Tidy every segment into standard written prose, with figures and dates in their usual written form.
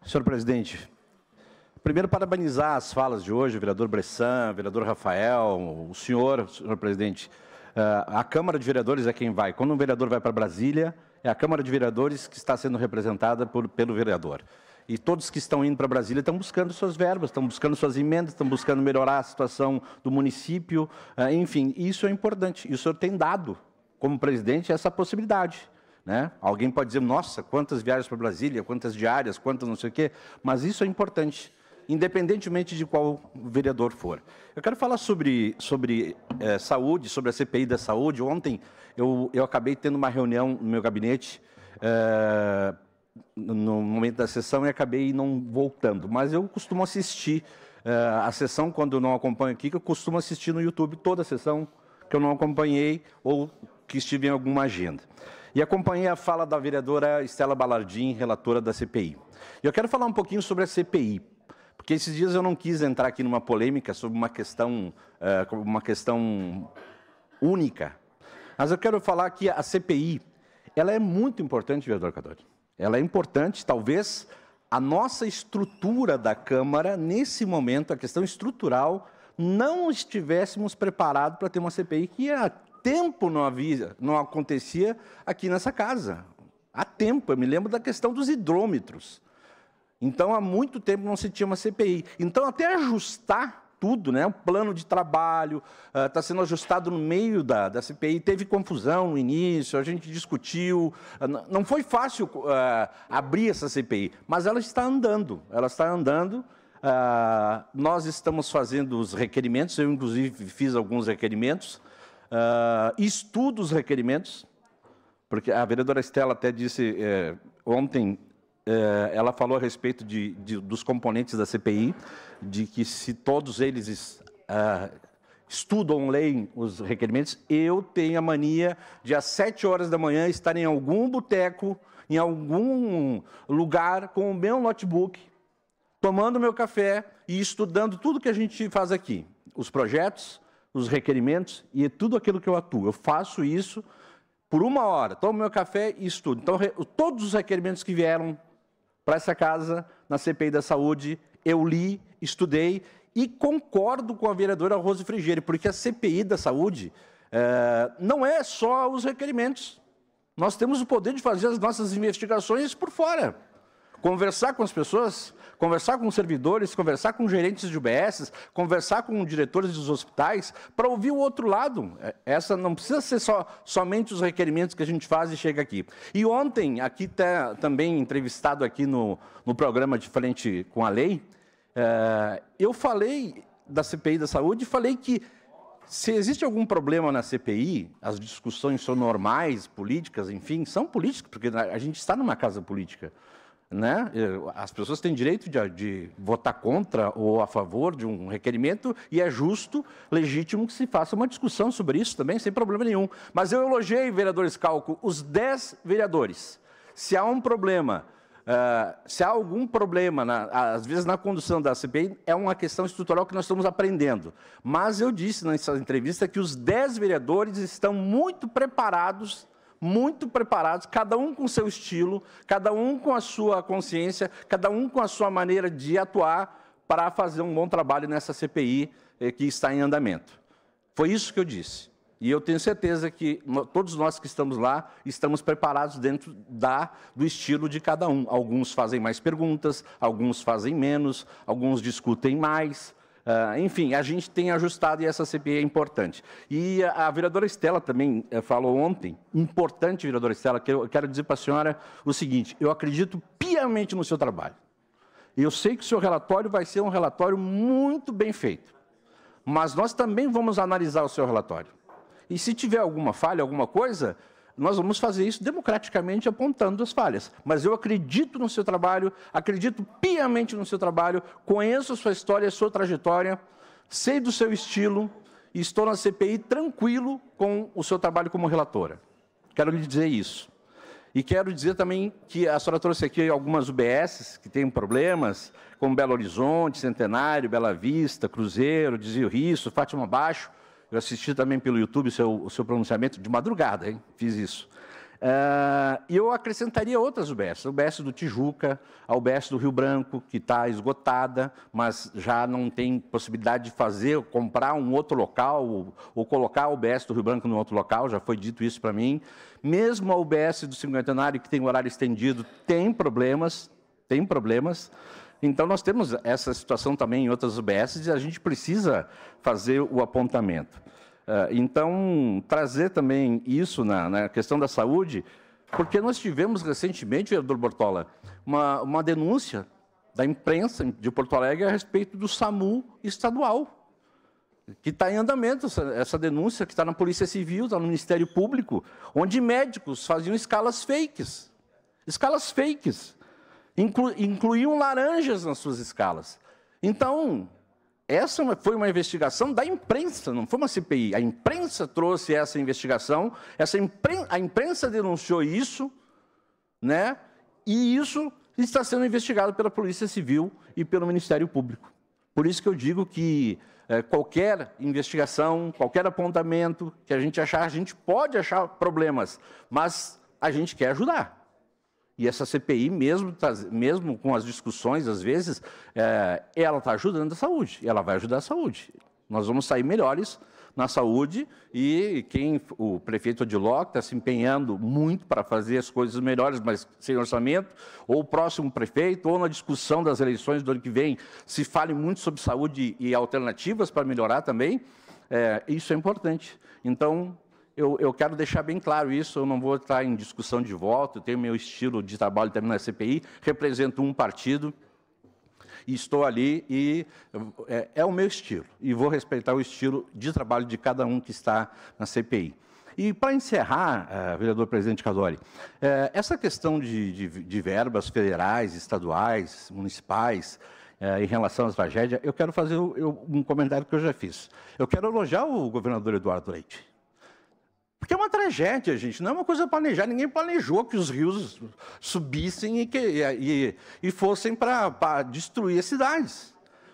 Senhor presidente, primeiro parabenizar as falas de hoje, o vereador Bressan, o vereador Rafael, o senhor presidente. A Câmara de Vereadores é quem vai. Quando um vereador vai para Brasília, é a Câmara de Vereadores que está sendo representada pelo vereador. E todos que estão indo para Brasília estão buscando suas verbas, estão buscando suas emendas, estão buscando melhorar a situação do município. Enfim, isso é importante. E o senhor tem dado, como presidente, essa possibilidade. Né? Alguém pode dizer, nossa, quantas viagens para Brasília, quantas diárias, quantas não sei o quê, mas isso é importante, independentemente de qual vereador for. Eu quero falar sobre saúde, sobre a CPI da saúde. Ontem eu acabei tendo uma reunião no meu gabinete, no momento da sessão, e acabei não voltando, mas eu costumo assistir a sessão, quando eu não acompanho aqui, que eu costumo assistir no YouTube toda a sessão que eu não acompanhei ou que estive em alguma agenda. E acompanhei a fala da vereadora Estela Balardim, relatora da CPI. E eu quero falar um pouquinho sobre a CPI, porque esses dias eu não quis entrar aqui numa polêmica sobre uma questão única, mas eu quero falar que a CPI, ela é muito importante, vereador Cadori. Ela é importante, talvez, a nossa estrutura da Câmara, nesse momento, a questão estrutural, não estivéssemos preparados para ter uma CPI que há tempo não acontecia aqui nessa casa. Há tempo, eu me lembro da questão dos hidrômetros. Então, há muito tempo não se tinha uma CPI. Então, até ajustar tudo, né? O plano de trabalho está sendo ajustado no meio da CPI. Teve confusão no início, a gente discutiu. Não foi fácil abrir essa CPI, mas ela está andando. Ela está andando. Nós estamos fazendo os requerimentos, eu, inclusive, fiz alguns requerimentos. Estudo os requerimentos, porque a vereadora Estela até disse ontem, ela falou a respeito dos componentes da CPI, de que se todos eles estudam, leem os requerimentos, eu tenho a mania de às 7 horas da manhã estar em algum boteco, em algum lugar com o meu notebook, tomando meu café e estudando tudo que a gente faz aqui, os projetos, os requerimentos e tudo aquilo que eu atuo. Eu faço isso por 1 hora, tomo meu café e estudo. Então, todos os requerimentos que vieram para essa casa, na CPI da Saúde, eu li, estudei e concordo com a vereadora Rose Frigieri, porque a CPI da Saúde não é só os requerimentos. Nós temos o poder de fazer as nossas investigações por fora. Conversar com as pessoas, conversar com os servidores, conversar com gerentes de UBS, conversar com diretores dos hospitais, para ouvir o outro lado. Essa não precisa ser somente os requerimentos que a gente faz e chega aqui. E ontem, aqui também entrevistado aqui no programa de Frente com a Lei, eu falei da CPI da Saúde e falei que se existe algum problema na CPI, as discussões são normais, políticas, enfim, são políticas, porque a gente está numa casa política. Né? As pessoas têm direito de votar contra ou a favor de um requerimento e é justo, legítimo que se faça uma discussão sobre isso também, sem problema nenhum. Mas eu elogiei, vereador Scalco, os 10 vereadores. Se há um problema, se há algum problema, às vezes na condução da CPI, é uma questão estrutural que nós estamos aprendendo. Mas eu disse nessa entrevista que os 10 vereadores estão muito preparados, cada um com seu estilo, cada um com a sua consciência, cada um com a sua maneira de atuar para fazer um bom trabalho nessa CPI que está em andamento. Foi isso que eu disse. E eu tenho certeza que todos nós que estamos lá estamos preparados dentro do estilo de cada um. Alguns fazem mais perguntas, alguns fazem menos, alguns discutem mais. Enfim, a gente tem ajustado e essa CPI é importante. E a vereadora Estela também falou ontem, importante, vereadora Estela, que eu quero dizer para a senhora o seguinte, eu acredito piamente no seu trabalho. Eu sei que o seu relatório vai ser um relatório muito bem feito, mas nós também vamos analisar o seu relatório. E se tiver alguma falha, alguma coisa, nós vamos fazer isso democraticamente apontando as falhas. Mas eu acredito no seu trabalho, acredito piamente no seu trabalho, conheço a sua história, a sua trajetória, sei do seu estilo e estou na CPI tranquilo com o seu trabalho como relatora. Quero lhe dizer isso. E quero dizer também que a senhora trouxe aqui algumas UBSs que têm problemas, como Belo Horizonte, Centenário, Bela Vista, Cruzeiro, Desvio Risso, Fátima Baixo. Eu assisti também pelo YouTube o seu pronunciamento de madrugada, hein? Fiz isso. E eu acrescentaria outras UBS, a UBS do Tijuca, a UBS do Rio Branco, que está esgotada, mas já não tem possibilidade de comprar um outro local, ou colocar a UBS do Rio Branco num outro local, já foi dito isso para mim. Mesmo a UBS do Cinquentenário, que tem horário estendido, tem problemas. Então, nós temos essa situação também em outras UBS e a gente precisa fazer o apontamento. Então, trazer também isso na questão da saúde, porque nós tivemos recentemente, vereador Bortola, uma denúncia da imprensa de Porto Alegre a respeito do SAMU estadual, que está em andamento, essa denúncia que está na Polícia Civil, está no Ministério Público, onde médicos faziam escalas fakes, incluíam laranjas nas suas escalas. Então, essa foi uma investigação da imprensa, não foi uma CPI. A imprensa trouxe essa investigação, a imprensa denunciou isso, né? E isso está sendo investigado pela Polícia Civil e pelo Ministério Público. Por isso que eu digo que qualquer investigação, qualquer apontamento que a gente pode achar problemas, mas a gente quer ajudar. E essa CPI, mesmo com as discussões, às vezes, ela está ajudando a saúde, ela vai ajudar a saúde. Nós vamos sair melhores na saúde e o prefeito Odiló, que está se empenhando muito para fazer as coisas melhores, mas sem orçamento, ou o próximo prefeito, ou na discussão das eleições do ano que vem, se fale muito sobre saúde e alternativas para melhorar também, isso é importante. Então, eu quero deixar bem claro isso, eu não vou estar em discussão de voto, eu tenho meu estilo de trabalho também na CPI, represento um partido, e estou ali, e é o meu estilo, e vou respeitar o estilo de trabalho de cada um que está na CPI. E, para encerrar, vereador presidente Cadori, essa questão de verbas federais, estaduais, municipais, em relação à tragédia, eu quero fazer um comentário que eu já fiz. Eu quero elogiar o governador Eduardo Leite. Porque é uma tragédia, gente, não é uma coisa planejada. Ninguém planejou que os rios subissem e fossem para destruir as cidades.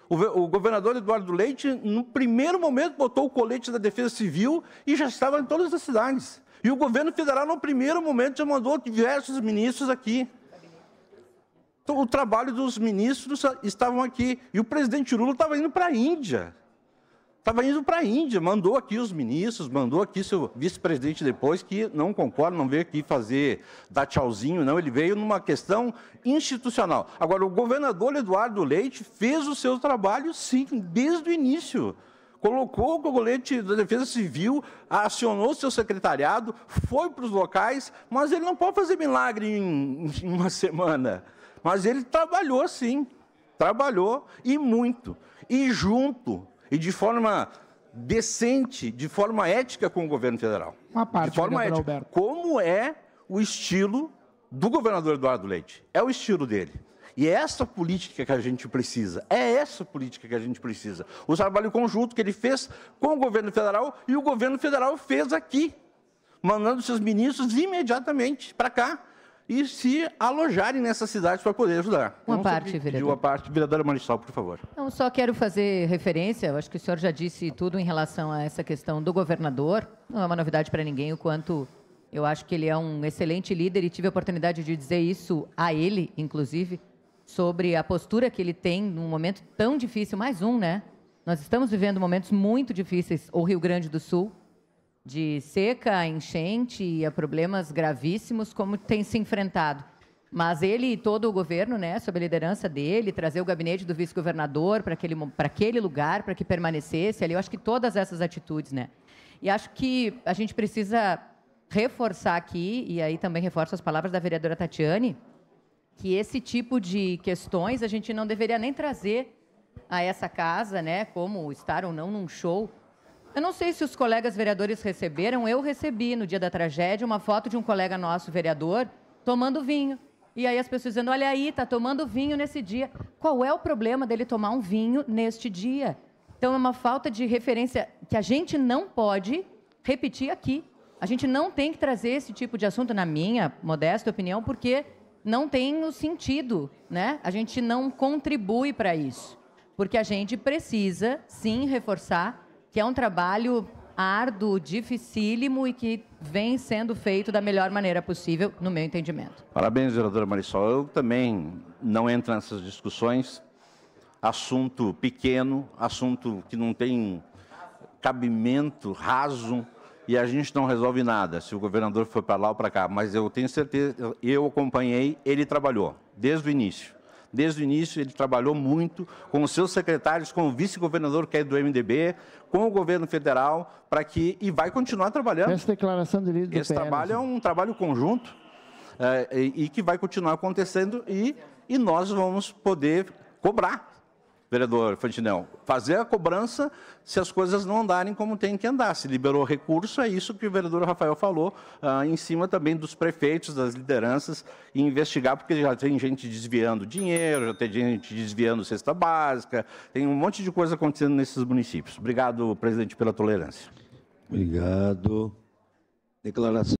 O governador Eduardo Leite, no primeiro momento, botou o colete da Defesa Civil e já estava em todas as cidades. E o governo federal, no primeiro momento, já mandou diversos ministros aqui. Então, o trabalho dos ministros estavam aqui. E o presidente Lula estava indo para a Índia. Mandou aqui os ministros, mandou aqui seu vice-presidente depois, que não concorda, não veio aqui dar tchauzinho, não, ele veio numa questão institucional. Agora, o governador Eduardo Leite fez o seu trabalho, sim, desde o início. Colocou o colete da Defesa Civil, acionou o seu secretariado, foi para os locais, mas ele não pode fazer milagre em uma semana. Mas ele trabalhou, sim, trabalhou, e muito, e junto, e de forma decente, de forma ética com o governo federal. Uma parte, de forma ética. Alberto. Como é o estilo do governador Eduardo Leite? É o estilo dele. E é essa política que a gente precisa. O trabalho conjunto que ele fez com o governo federal e o governo federal fez aqui, mandando seus ministros imediatamente para cá e se alojarem nessas cidades para poder ajudar. Uma parte, vereador. Uma parte. Vereadora Marissal, por favor. Não, só quero fazer referência, eu acho que o senhor já disse tudo em relação a essa questão do governador. Não é uma novidade para ninguém o quanto eu acho que ele é um excelente líder e tive a oportunidade de dizer isso a ele, inclusive, sobre a postura que ele tem num momento tão difícil, mais um, né? Nós estamos vivendo momentos muito difíceis, o Rio Grande do Sul, de seca, enchente e a problemas gravíssimos como tem se enfrentado. Mas ele e todo o governo, né, sob a liderança dele, trazer o gabinete do vice-governador para aquele lugar, para que permanecesse ali, eu acho que todas essas atitudes, né? E acho que a gente precisa reforçar aqui, e aí também reforço as palavras da vereadora Tatiane, que esse tipo de questões a gente não deveria nem trazer a essa casa, né, como estar ou não num show. Eu não sei se os colegas vereadores receberam, eu recebi no dia da tragédia uma foto de um colega nosso, vereador, tomando vinho. E aí as pessoas dizendo, olha aí, está tomando vinho nesse dia. Qual é o problema dele tomar um vinho neste dia? Então é uma falta de referência que a gente não pode repetir aqui. A gente não tem que trazer esse tipo de assunto, na minha modesta opinião, porque não tem o sentido, né? A gente não contribui para isso. Porque a gente precisa, sim, reforçar que é um trabalho árduo, dificílimo e que vem sendo feito da melhor maneira possível, no meu entendimento. Parabéns, vereadora Marisol. Eu também não entro nessas discussões. Assunto pequeno, assunto que não tem cabimento, raso, e a gente não resolve nada se o governador for para lá ou para cá. Mas eu tenho certeza, eu acompanhei, ele trabalhou desde o início. Desde o início, ele trabalhou muito com os seus secretários, com o vice-governador, que é do MDB, com o governo federal, e vai continuar trabalhando. Essa declaração de líder do Esse trabalho é um trabalho conjunto e que vai continuar acontecendo e nós vamos poder cobrar, vereador Fantinel, fazer a cobrança se as coisas não andarem como tem que andar. Se liberou recurso, é isso que o vereador Rafael falou, em cima também dos prefeitos, das lideranças, e investigar, porque já tem gente desviando dinheiro, já tem gente desviando cesta básica, tem um monte de coisa acontecendo nesses municípios. Obrigado, presidente, pela tolerância. Obrigado. Declaração.